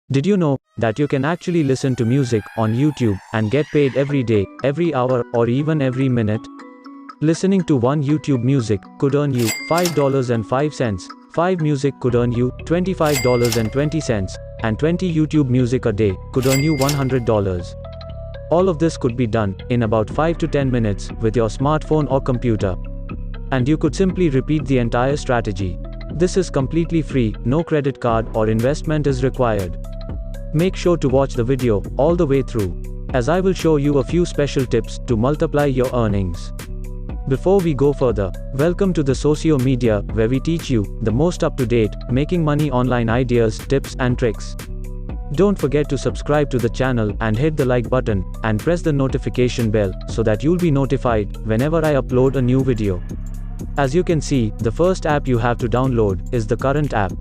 Did you know that you can actually listen to music on YouTube and get paid every day, every hour, or even every minute? Listening to one YouTube music could earn you $5.05, 5 music could earn you $25.20, and 20 YouTube music a day could earn you $100. All of this could be done in about 5 to 10 minutes with your smartphone or computer. And you could simply repeat the entire strategy. This is completely free, no credit card or investment is required. Make sure to watch the video all the way through, as I will show you a few special tips to multiply your earnings. Before we go further, welcome to the Socio Media, where we teach you the most up-to-date, making money online ideas, tips and tricks. Don't forget to subscribe to the channel and hit the like button, and press the notification bell so that you'll be notified whenever I upload a new video. As you can see, the first app you have to download is the Current app.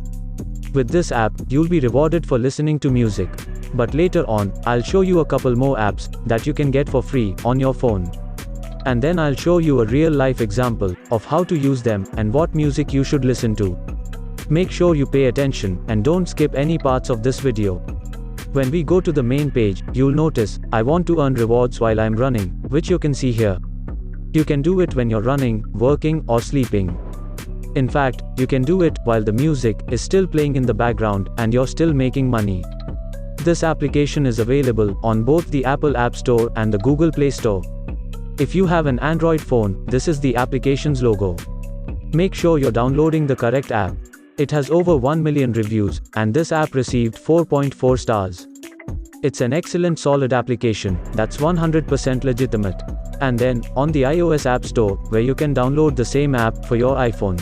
With this app, you'll be rewarded for listening to music. But later on, I'll show you a couple more apps that you can get for free on your phone. And then I'll show you a real-life example of how to use them and what music you should listen to. Make sure you pay attention and don't skip any parts of this video. When we go to the main page, you'll notice, I want to earn rewards while I'm running, which you can see here. You can do it when you're running, working, or sleeping. In fact, you can do it while the music is still playing in the background and you're still making money. This application is available on both the Apple App Store and the Google Play Store. If you have an Android phone, this is the application's logo. Make sure you're downloading the correct app. It has over 1 million reviews, and this app received 4.4 stars. It's an excellent solid application that's 100% legitimate. And then, on the iOS App Store, where you can download the same app for your iPhone.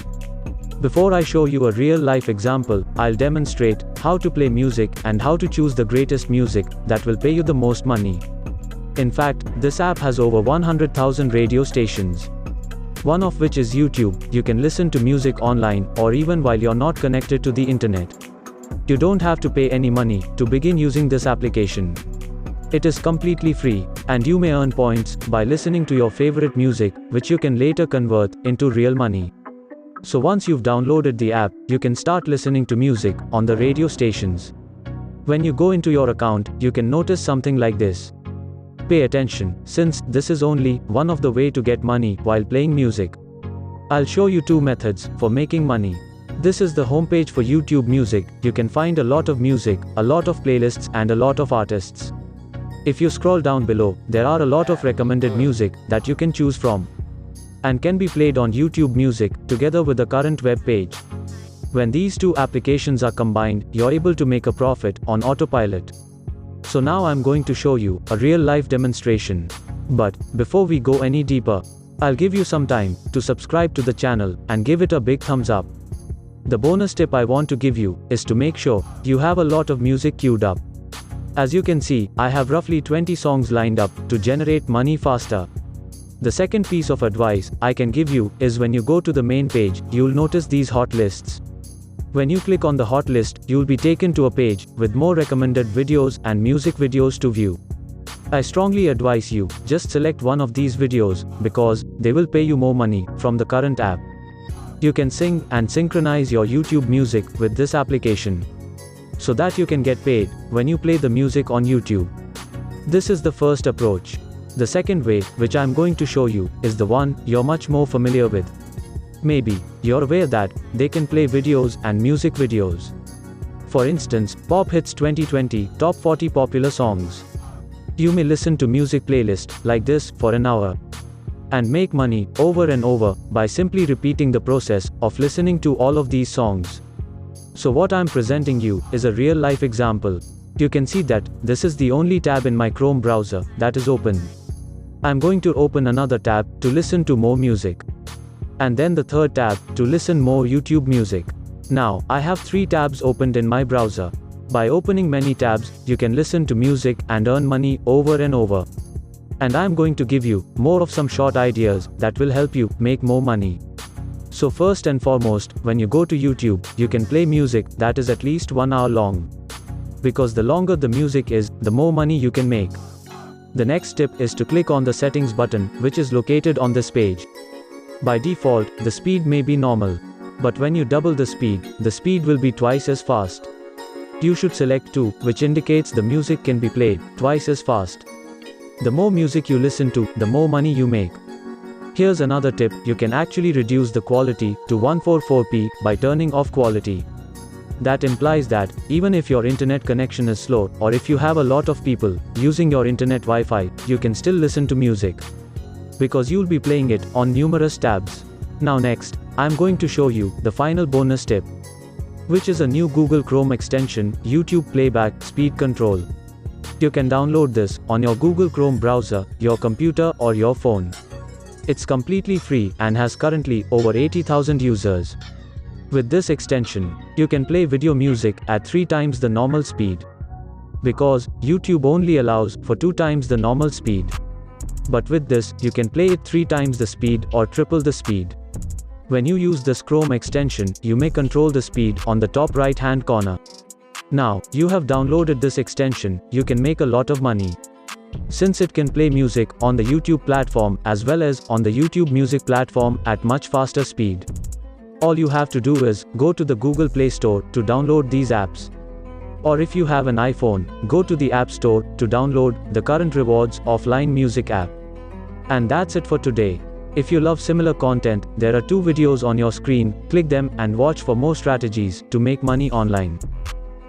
Before I show you a real-life example, I'll demonstrate how to play music and how to choose the greatest music that will pay you the most money. In fact, this app has over 100,000 radio stations. One of which is YouTube. You can listen to music online or even while you're not connected to the internet. You don't have to pay any money to begin using this application. It is completely free, and you may earn points by listening to your favorite music, which you can later convert into real money. So once you've downloaded the app, you can start listening to music on the radio stations. When you go into your account, you can notice something like this. Pay attention, since this is only one of the way to get money while playing music. I'll show you two methods for making money. This is the homepage for YouTube Music. You can find a lot of music, a lot of playlists, and a lot of artists. If you scroll down below, there are a lot of recommended music that you can choose from, and can be played on YouTube Music together with the Current web page. When these two applications are combined, you're able to make a profit on autopilot. So now I'm going to show you a real-life demonstration. But before we go any deeper, I'll give you some time to subscribe to the channel and give it a big thumbs up. The bonus tip I want to give you is to make sure you have a lot of music queued up. As you can see, I have roughly 20 songs lined up to generate money faster. The second piece of advice I can give you is when you go to the main page, you'll notice these hot lists. When you click on the hot list, you'll be taken to a page with more recommended videos and music videos to view. I strongly advise you, just select one of these videos, because they will pay you more money from the Current app. You can sing and synchronize your YouTube music with this application, so that you can get paid when you play the music on YouTube. This is the first approach. The second way, which I'm going to show you, is the one you're much more familiar with. Maybe you're aware that they can play videos and music videos. For instance, Pop Hits 2020, Top 40 Popular Songs. You may listen to music playlist like this for an hour and make money over and over by simply repeating the process of listening to all of these songs. So what I'm presenting you is a real-life example. You can see that this is the only tab in my Chrome browser that is open. I'm going to open another tab to listen to more music. And then the third tab to listen more YouTube music. Now, I have 3 tabs opened in my browser. By opening many tabs, you can listen to music and earn money over and over. And I'm going to give you more of some short ideas that will help you make more money. So first and foremost, when you go to YouTube, you can play music that is at least 1 hour long. Because the longer the music is, the more money you can make. The next tip is to click on the settings button, which is located on this page. By default, the speed may be normal. But when you double the speed will be twice as fast. You should select 2, which indicates the music can be played twice as fast. The more music you listen to, the more money you make. Here's another tip: you can actually reduce the quality to 144p by turning off quality. That implies that, even if your internet connection is slow, or if you have a lot of people using your internet Wi-Fi, you can still listen to music. Because you'll be playing it on numerous tabs. Now next, I'm going to show you the final bonus tip, which is a new Google Chrome extension, YouTube Playback Speed Control. You can download this on your Google Chrome browser, your computer, or your phone. It's completely free and has currently over 80,000 users. With this extension, you can play video music at 3 times the normal speed. Because YouTube only allows for 2 times the normal speed. But with this, you can play it 3 times the speed or triple the speed. When you use this Chrome extension, you may control the speed on the top right hand corner. Now, you have downloaded this extension, you can make a lot of money. Since it can play music on the YouTube platform as well as on the YouTube Music platform at much faster speed. All you have to do is go to the Google Play Store to download these apps. Or if you have an iPhone, go to the App Store to download the Current Rewards offline music app. And that's it for today. If you love similar content, there are 2 videos on your screen, click them and watch for more strategies to make money online.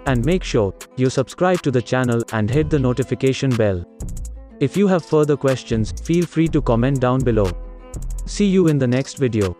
And make sure you subscribe to the channel and hit the notification bell. If you have further questions, feel free to comment down below. See you in the next video.